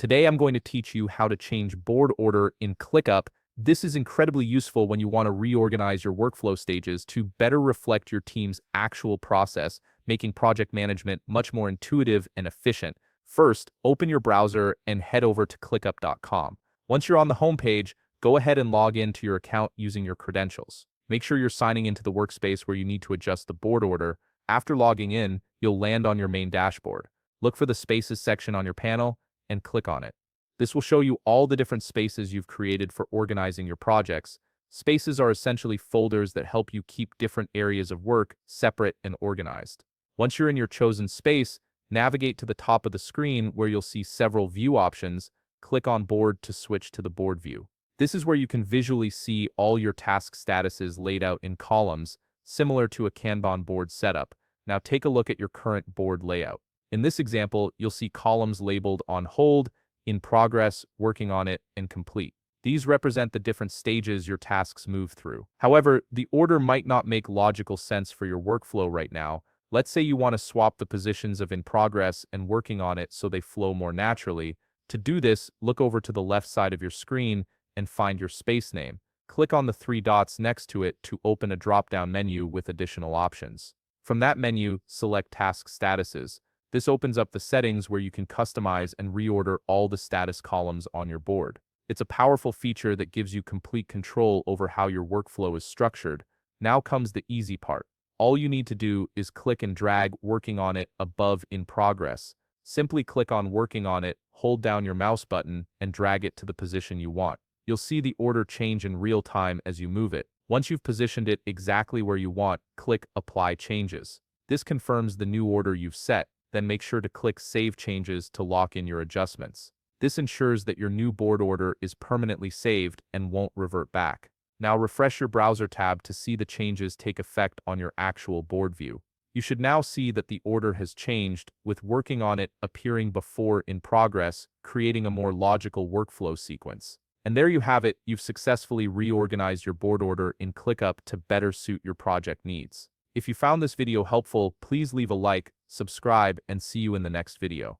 Today I'm going to teach you how to change board order in ClickUp. This is incredibly useful when you want to reorganize your workflow stages to better reflect your team's actual process, making project management much more intuitive and efficient. First, open your browser and head over to clickup.com. Once you're on the homepage, go ahead and log into your account using your credentials. Make sure you're signing into the workspace where you need to adjust the board order. After logging in, you'll land on your main dashboard. Look for the Spaces section on your panel and click on it. This will show you all the different spaces you've created for organizing your projects. Spaces are essentially folders that help you keep different areas of work separate and organized. Once you're in your chosen space, navigate to the top of the screen where you'll see several view options. Click on Board to switch to the board view. This is where you can visually see all your task statuses laid out in columns, similar to a Kanban board setup. Now take a look at your current board layout. In this example, you'll see columns labeled on hold, in progress, working on it, and complete. These represent the different stages your tasks move through. However, the order might not make logical sense for your workflow right now. Let's say you want to swap the positions of in progress and working on it so they flow more naturally. To do this, look over to the left side of your screen and find your space name. Click on the three dots next to it to open a drop-down menu with additional options. From that menu, select Task Statuses. This opens up the settings where you can customize and reorder all the status columns on your board. It's a powerful feature that gives you complete control over how your workflow is structured. Now comes the easy part. All you need to do is click and drag working on it above in progress. Simply click on working on it, hold down your mouse button, and drag it to the position you want. You'll see the order change in real time as you move it. Once you've positioned it exactly where you want, click Apply Changes. This confirms the new order you've set. Then make sure to click Save Changes to lock in your adjustments. This ensures that your new board order is permanently saved and won't revert back. Now refresh your browser tab to see the changes take effect on your actual board view. You should now see that the order has changed, with working on it appearing before in progress, creating a more logical workflow sequence. And there you have it, you've successfully reorganized your board order in ClickUp to better suit your project needs. If you found this video helpful, please leave a like, subscribe, and see you in the next video.